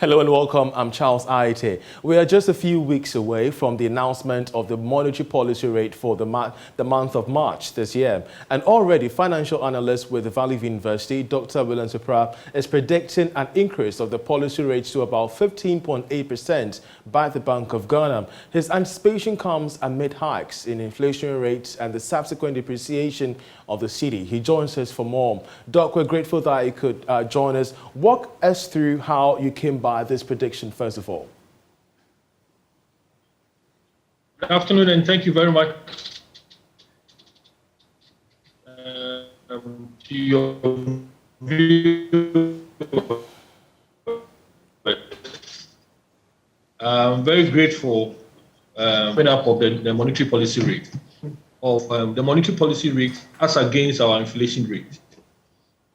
Hello and welcome. I'm Charles Aite. We are just a few weeks away from the announcement of the monetary policy rate for the month of March this year. And already, financial analyst with the Valley University, Dr. William Supra, is predicting an increase of the policy rate to about 15.8% by the Bank of Ghana. His anticipation comes amid hikes in inflation rates and the subsequent depreciation of the cedi. He joins us for more. Doc, we're grateful that you could join us. Walk us through how you came by this prediction, first of all. Good afternoon, and thank you very much to your view. I'm very grateful up of the monetary policy rate the monetary policy rate as against our inflation rate.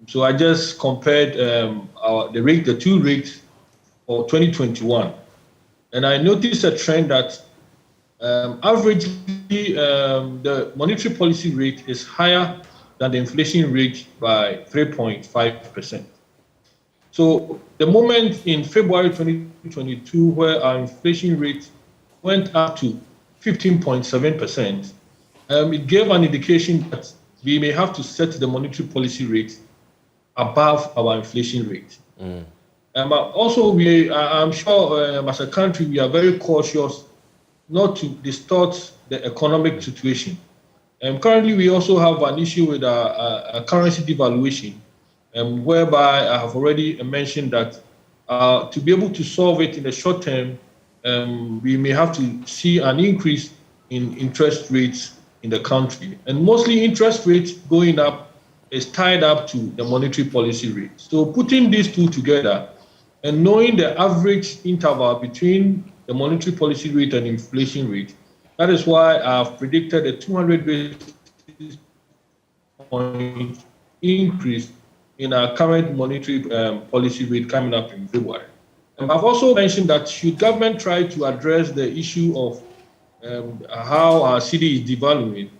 So I just compared the two rates for 2021, and I noticed a trend that averagely the monetary policy rate is higher than the inflation rate by 3.5%. So the moment in February 2022 where our inflation rate went up to 15.7%, it gave an indication that we may have to set the monetary policy rate above our inflation rate. Also, I'm sure as a country, we are very cautious not to distort the economic situation. Currently, we also have an issue with a currency devaluation, whereby I have already mentioned that to be able to solve it in the short term, we may have to see an increase in interest rates in the country. And mostly interest rates going up is tied up to the monetary policy rate. So putting these two together and knowing the average interval between the monetary policy rate and inflation rate, that is why I've predicted a 200 basis point increase in our current monetary policy rate coming up in February. I've also mentioned that should government try to address the issue of how our cedi is devaluing,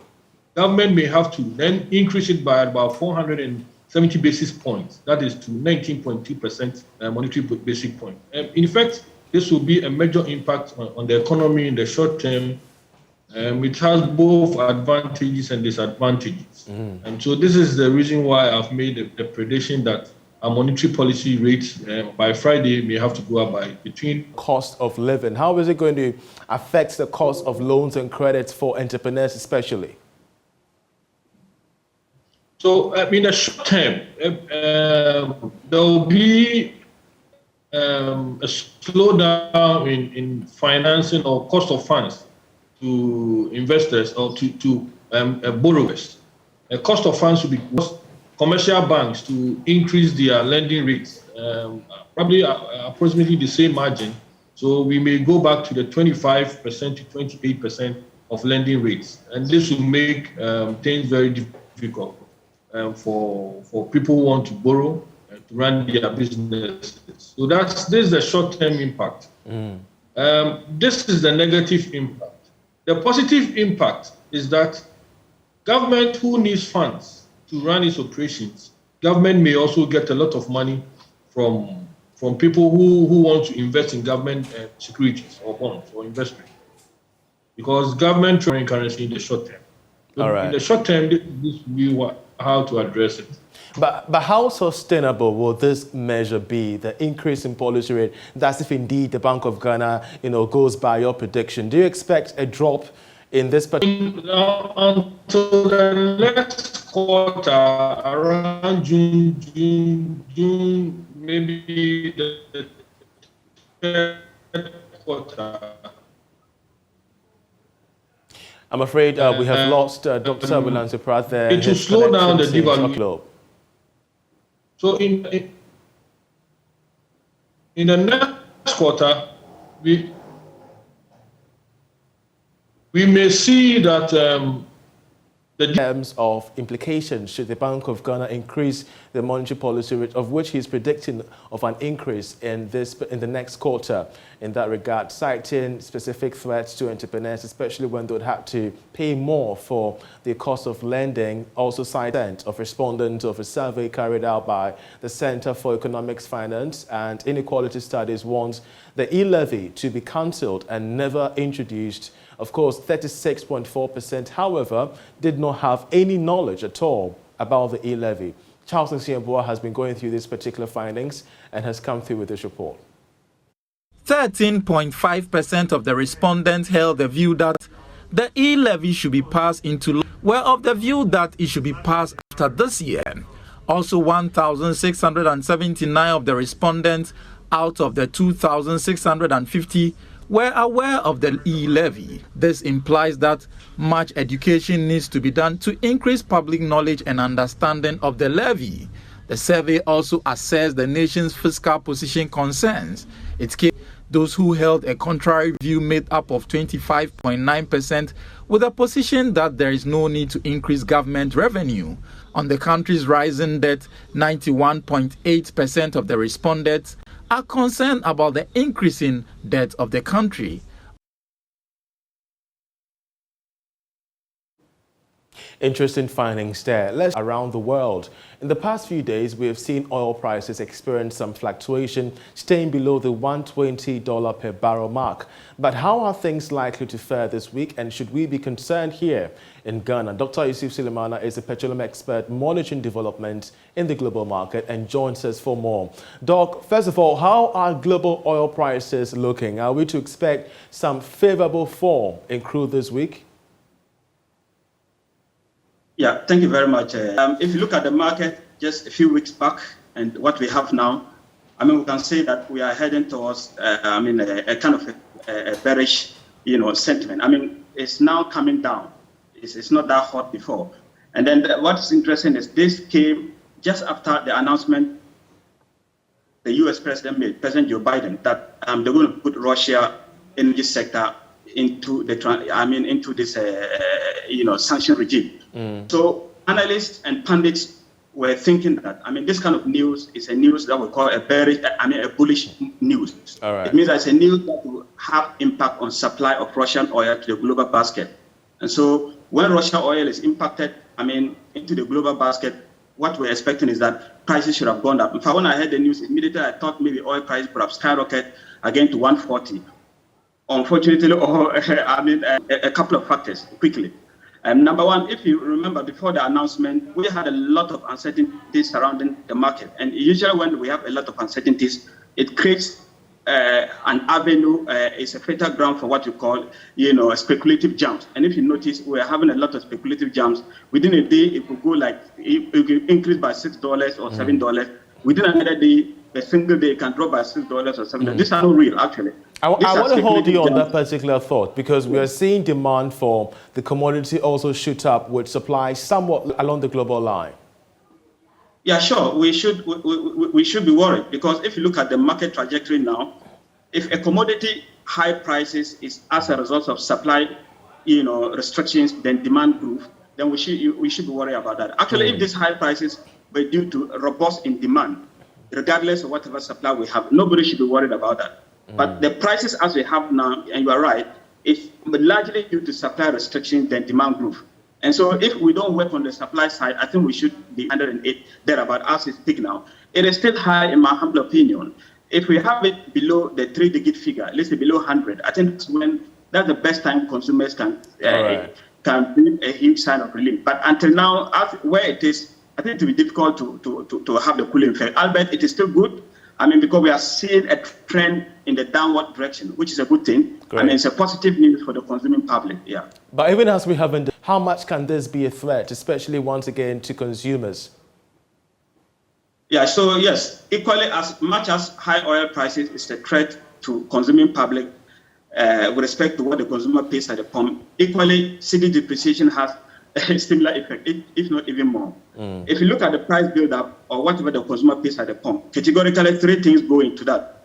government may have to then increase it by about 470 basis points. That is to 19.2% monetary basic point. In fact, this will be a major impact on the economy in the short term. It has both advantages and disadvantages. And so this is the reason why I've made the prediction that our monetary policy rates by Friday may have to go up by between. Cost of living. How is it going to affect the cost of loans and credits for entrepreneurs especially? So in the short term, there will be a slowdown in financing or cost of funds to investors or to borrowers. The cost of funds will be commercial banks to increase their lending rates, probably approximately the same margin. So we may go back to the 25% to 28% of lending rates. And this will make things very difficult for people who want to borrow to run their businesses. So this is the short-term impact. This is the negative impact. The positive impact is that government who needs funds to run its operations, government may also get a lot of money from people who want to invest in government securities or bonds or investment. Because government foreign currency in the short term. So all right. In the short term, this will be how to address it. But how sustainable will this measure be, the increase in policy rate? That's if indeed the Bank of Ghana, goes by your prediction. Do you expect a drop in this particular until the next quarter, around June, maybe the third quarter? I'm afraid we have lost Dr. William Supra there. It will slow down the devaluation. So in the next quarter, we may see that The terms of implications should the Bank of Ghana increase the monetary policy rate, of which he's predicting of an increase in the next quarter in that regard, citing specific threats to entrepreneurs, especially when they would have to pay more for the cost of lending. Also citing of respondents of a survey carried out by the Center for Economics, Finance and Inequality Studies wants the e-levy to be cancelled and never introduced. Of course, 36.4%, however, did not have any knowledge at all about the e-levy. Charles Nsiambua has been going through these particular findings and has come through with this report. 13.5% of the respondents held the view that the e-levy should be passed into law, were of the view that it should be passed after this year. Also, 1,679 of the respondents out of the 2,650 were aware of the e-levy. This implies that much education needs to be done to increase public knowledge and understanding of the levy. The survey also assessed the nation's fiscal position concerns. It came those who held a contrary view made up of 25.9%, with a position that there is no need to increase government revenue. On the country's rising debt, 91.8% of the respondents are concerned about the increasing debt of the country. Interesting findings there. Let's around the world. In the past few days, we have seen oil prices experience some fluctuation, staying below the $120 per barrel mark. But how are things likely to fare this week, and should we be concerned here in Ghana? Dr. Yusuf Sulemana is a petroleum expert monitoring development in the global market and joins us for more. Doc, first of all, how are global oil prices looking? Are we to expect some favorable fall in crude this week? Yeah, thank you very much. If you look at the market just a few weeks back and what we have now, I mean, we can say that we are heading towards, a kind of a bearish, sentiment. I mean, it's now coming down. It's not that hot before. And then what's interesting is this came just after the announcement the U.S. president made, President Joe Biden, that they're going to put Russia energy sector into this sanction regime. So analysts and pundits were thinking that, this kind of news is a news that we call a bullish news. All right. It means that it's a news that will have impact on supply of Russian oil to the global basket. And so when Russian oil is impacted, into the global basket, what we're expecting is that prices should have gone up. In fact, when I heard the news, immediately I thought maybe oil price would have skyrocketed again to 140. Unfortunately, a couple of factors quickly. Number one, if you remember before the announcement, we had a lot of uncertainties surrounding the market. And usually when we have a lot of uncertainties, it creates an avenue, it's a fertile ground for what you call, speculative jumps. And if you notice, we're having a lot of speculative jumps. Within a day, it could go it could increase by $6 or $7. Within another day, a single day can drop by $6 or $7. These are not real, actually. I want to hold you on that particular thought, because we are seeing demand for the commodity also shoot up with supply somewhat along the global line. Yeah, sure. We should be worried, because if you look at the market trajectory now, if a commodity high prices is as a result of supply, restrictions, then demand growth, then we should be worried about that. Actually, if these high prices were due to robust in demand, regardless of whatever supply we have, nobody should be worried about that. But the prices as we have now, and you are right, it's largely due to supply restrictions than demand growth. And so if we don't work on the supply side, I think we should be 108 thereabout as it's peak now. It is still high in my humble opinion. If we have it below the 3-digit figure, let's say below 100, I think that's the best time consumers can bring a huge sign of relief. But until now, where it is, I think it will be difficult to have the cooling effect. Albeit it is still good. Because we are seeing a trend in the downward direction, which is a good thing. Great. It's a positive news for the consuming public, yeah. But even as we haven't, how much can this be a threat, especially once again to consumers? Yeah, so yes, equally as much as high oil prices is a threat to consuming public with respect to what the consumer pays at the pump, equally cedi depreciation has a similar effect, if not even more. If you look at the price build-up or whatever the consumer pays at the pump, categorically three things will go into that.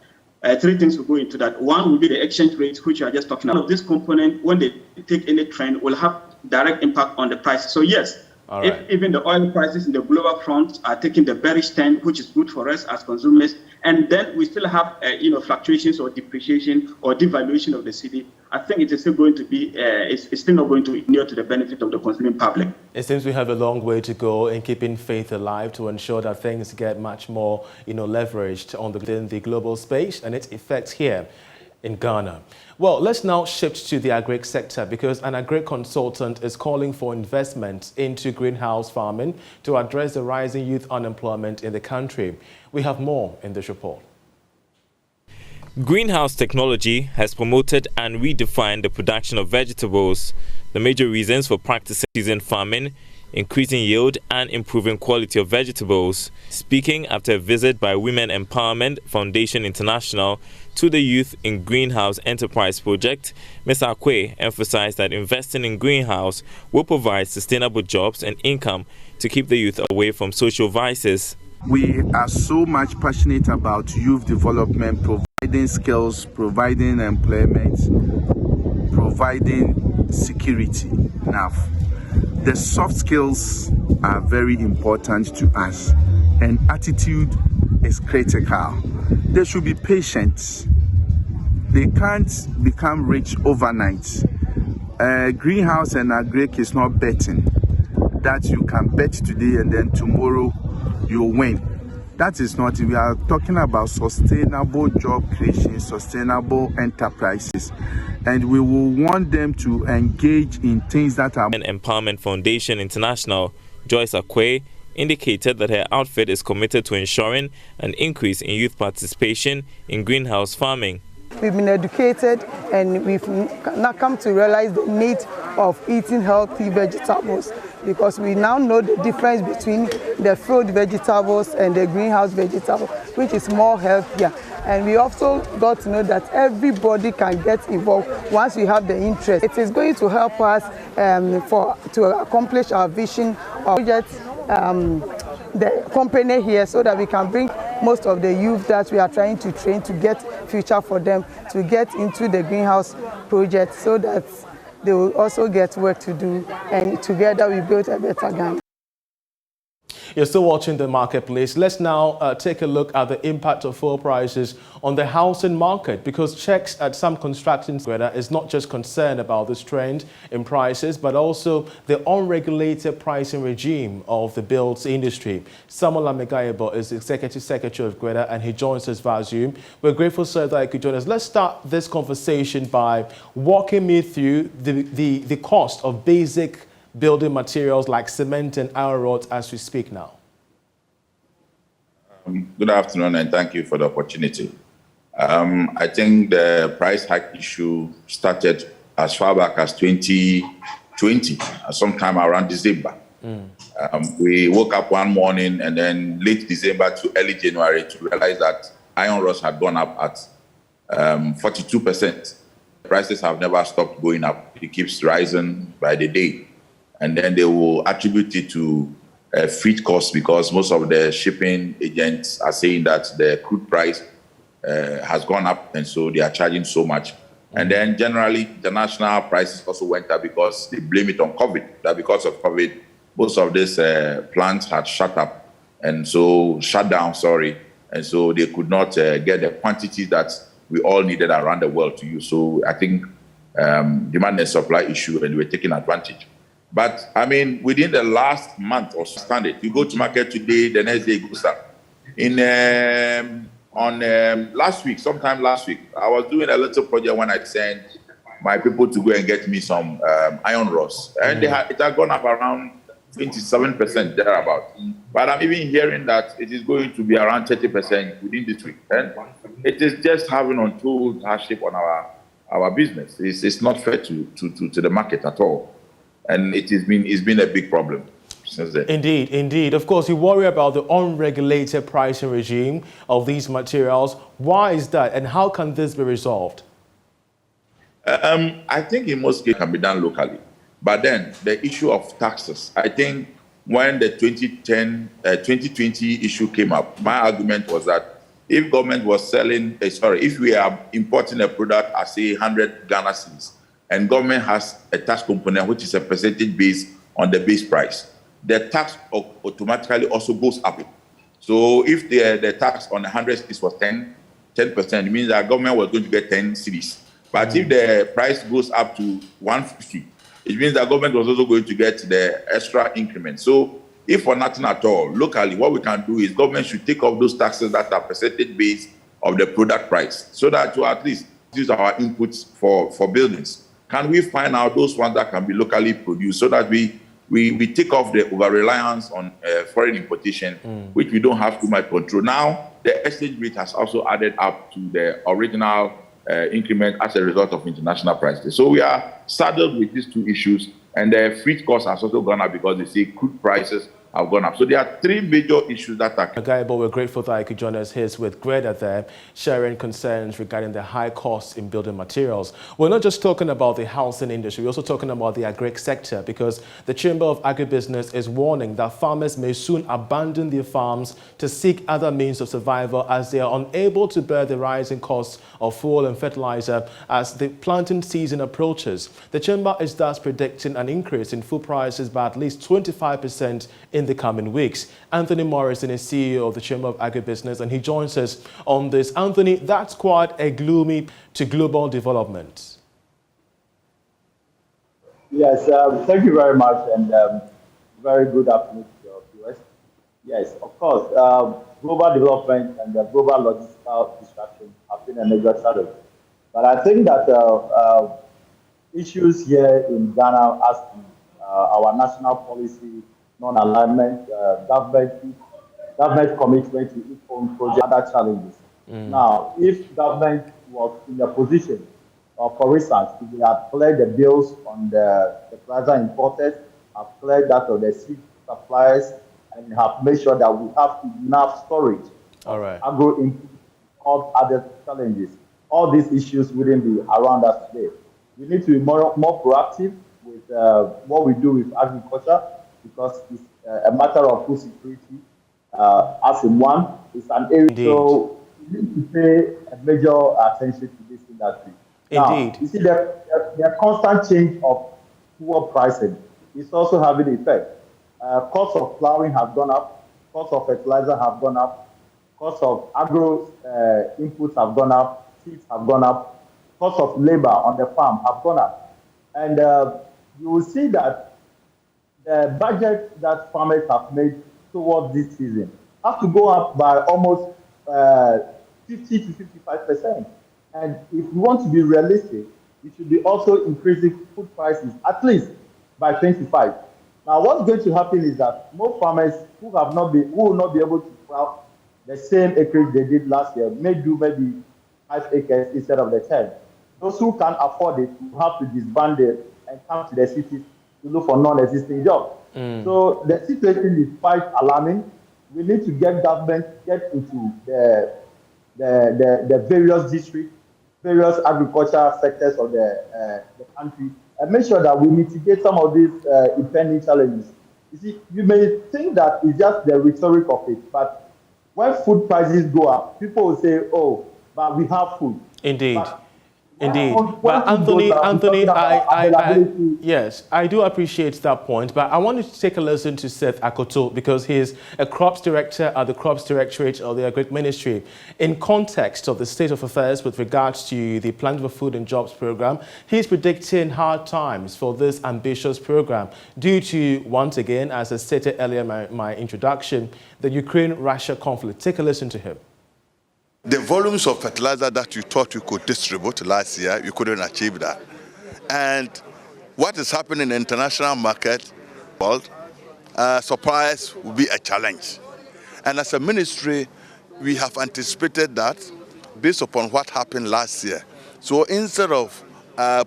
One will be the exchange rates, which you are just talking about. This component, when they take any trend, will have direct impact on the prices. So yes, if even the oil prices in the global front are taking the bearish stand, which is good for us as consumers, and then we still have fluctuations or depreciation or devaluation of the cedi, I think it is still going to be it's still not going to inure to the benefit of the consuming public. It seems we have a long way to go in keeping faith alive to ensure that things get much more leveraged within the global space and its effects here in Ghana. Well, let's now shift to the agri sector because an agri consultant is calling for investment into greenhouse farming to address the rising youth unemployment in the country. We have more in this report. Greenhouse technology has promoted and redefined the production of vegetables. The major reasons for practicing season farming: increasing yield and improving quality of vegetables. Speaking after a visit by Women Empowerment Foundation International to the Youth in Greenhouse Enterprise Project, Ms. Akwe emphasized that investing in greenhouse will provide sustainable jobs and income to keep the youth away from social vices. We are so much passionate about youth development, providing skills, providing employment, providing security. Now, the soft skills are very important to us, and attitude is critical. They should be patient. They can't become rich overnight. Greenhouse and agri is not betting that you can bet today and then tomorrow you'll win. That is not. We are talking about sustainable job creation, sustainable enterprises, and we will want them to engage in things that are. Empowerment Foundation International, Joyce Akwe, indicated that her outfit is committed to ensuring an increase in youth participation in greenhouse farming. We've been educated and we've now come to realize the need of eating healthy vegetables, because we now know the difference between the field vegetables and the greenhouse vegetable, which is more healthier. And we also got to know that everybody can get involved once we have the interest. It is going to help us to accomplish our vision of the company here, so that we can bring most of the youth that we are trying to train to get future for them to get into the greenhouse project, so that they will also get work to do, and together we build a better Ghana. You're still watching The Marketplace. Let's now take a look at the impact of fuel prices on the housing market, because checks at some construction is not just concerned about this trend in prices, but also the unregulated pricing regime of the builds industry. Samuel Amegayebo is the Executive Secretary of Greta, and he joins us via Zoom. We're grateful, sir, that you could join us. Let's start this conversation by walking me through the cost of basic building materials like cement and iron rods as we speak now. Good afternoon, and thank you for the opportunity. I think the price hike issue started as far back as 2020, sometime around December. We woke up one morning and then late December to early January to realize that iron rods had gone up at 42%. Prices have never stopped going up. It keeps rising by the day. And then they will attribute it to freight costs, because most of the shipping agents are saying that the crude price has gone up, and so they are charging so much. And then generally, international prices also went up because they blame it on COVID. That because of COVID, most of these plants had shut up, and so shut down, and so they could not get the quantities that we all needed around the world to use. So I think demand and supply issue, and we're taking advantage. But I mean, within the last month or so, you go to market today, the next day it goes up. Sometime last week, I was doing a little project when I sent my people to go and get me some iron rods, and it had gone up around 27% thereabout. But I'm even hearing that it is going to be around 30% within this week, and it is just having untold hardship on our business. It's not fair to the market at all. And it's been a big problem since then. Indeed. Of course, you worry about the unregulated pricing regime of these materials. Why is that, and how can this be resolved? I think in most cases it can be done locally. But then the issue of taxes, I think when the 2020 issue came up, my argument was that if government was if we are importing a product at say 100 Ghana cedis, and government has a tax component which is a percentage based on the base price, the tax automatically also goes up. So if the tax on 100 cedis was 10%, it means that government was going to get 10 cedis. But if the price goes up to 150, it means that government was also going to get the extra increment. So if for nothing at all, locally, what we can do is government should take off those taxes that are percentage based of the product price, so that to at least use our inputs for buildings. Can we find out those ones that can be locally produced, so that we take off the over-reliance on foreign importation, which we don't have too much control. Now, the exchange rate has also added up to the original increment as a result of international prices. So we are saddled with these two issues, and the freight cost has also gone up because they say crude prices have gone up. So there are three major issues that are... Gaibo, we're grateful that you could join us here with Greta there, sharing concerns regarding the high costs in building materials. We're not just talking about the housing industry, we're also talking about the agri sector, because the Chamber of Agribusiness is warning that farmers may soon abandon their farms to seek other means of survival as they are unable to bear the rising costs of fuel and fertilizer as the planting season approaches. The Chamber is thus predicting an increase in food prices by at least 25% in the coming weeks. Anthony Morrison is CEO of the Chamber of Agribusiness, and he joins us on this. Anthony, that's quite a gloomy to global development. Yes, thank you very much, and very good afternoon to your viewers. Yes, of course, global development and the global logistical disruption have been a major challenge. But I think that issues here in Ghana as to our national policy, non-alignment, government commitment to its own project, other challenges. Now, if government was in a position, for instance, if they had cleared the bills on the fertilizer importers, have cleared that of the seed suppliers, and have made sure that we have enough storage, agro input, all other challenges, all these issues wouldn't be around us today. We need to be more proactive with what we do with agriculture, because it's a matter of food security as in one. It's an area, so we need to pay a major attention to this industry. Now, you see, the constant change of fuel pricing is also having an effect. Cost of plowing has gone up, cost of fertilizer have gone up, cost of agro inputs have gone up, seeds have gone up, cost of labor on the farm have gone up. And you will see that the budget that farmers have made towards this season has to go up by almost 50 to 55%. And if we want to be realistic, we should be also increasing food prices at least by 25. Now, what's going to happen is that more farmers who will not be able to plow the same acreage they did last year may do maybe 5 acres instead of the 10. Those who can't afford it will have to disband it and come to the cities to look for non-existing jobs. So the situation is quite alarming. We need to get government into the various districts, various agricultural sectors of the country, and make sure that we mitigate some of these impending challenges. You see, you may think that it's just the rhetoric of it, but when food prices go up, people will say, "Oh, but we have food." Indeed. Indeed. But Anthony, yes, I do appreciate that point, but I wanted to take a listen to Seth Akoto, because he is a crops director at the Crops Directorate of the Agri Ministry. In context of the state of affairs with regards to the Plan for Food and Jobs program, he's predicting hard times for this ambitious program due to, once again, as I stated earlier in my introduction, the Ukraine-Russia conflict. Take a listen to him. The volumes of fertilizer that you thought you could distribute last year, you couldn't achieve that. And what is happening in the international market, supplies will be a challenge. And as a ministry, we have anticipated that based upon what happened last year. So instead of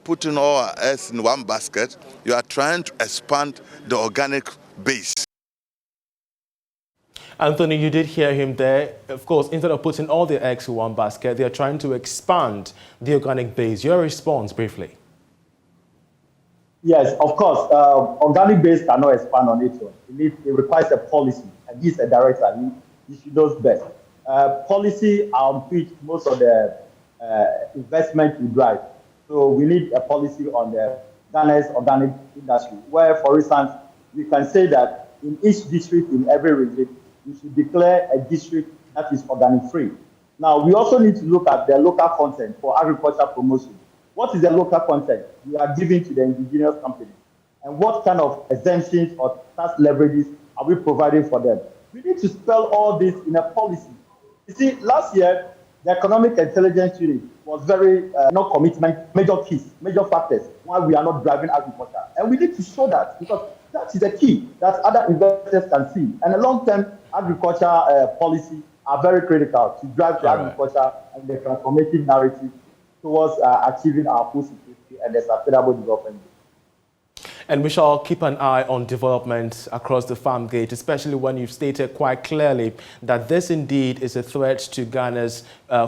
putting all our eggs in one basket, you are trying to expand the organic base. Anthony, you did hear him there. Of course, instead of putting all their eggs in one basket, they are trying to expand the organic base. Your response, briefly. Yes, of course. Organic base cannot expand on its own. It requires a policy, and he's a director. He knows best. Policy on which most of the investment we drive. So we need a policy on the Ghana's organic industry, where, for instance, we can say that in each district, in every region, we should declare a district that is organic free. Now, we also need to look at the local content for agriculture promotion. What is the local content we are giving to the indigenous companies? And what kind of exemptions or tax leverages are we providing for them? We need to spell all this in a policy. You see, last year, the Economic Intelligence Unit was very no commitment, major keys, major factors why we are not driving agriculture. And we need to show that, because that is the key that other investors can see. And a long-term agriculture policy are very critical to drive the agriculture and the transformative narrative towards achieving our food security and the sustainable development. And we shall keep an eye on developments across the farm gate, especially when you've stated quite clearly that this indeed is a threat to Ghana's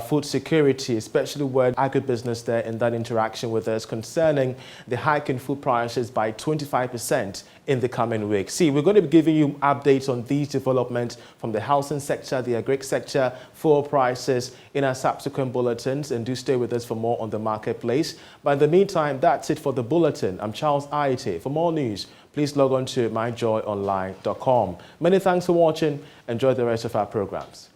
food security, especially where agribusiness there in that interaction with us concerning the hike in food prices by 25% in the coming weeks. See, we're going to be giving you updates on these developments from the housing sector, the agri sector, fuel prices in our subsequent bulletins, and do stay with us for more on the marketplace. But in the meantime, that's it for the bulletin. I'm Charles Aite. For more news, please log on to myjoyonline.com. Many thanks for watching. Enjoy the rest of our programs.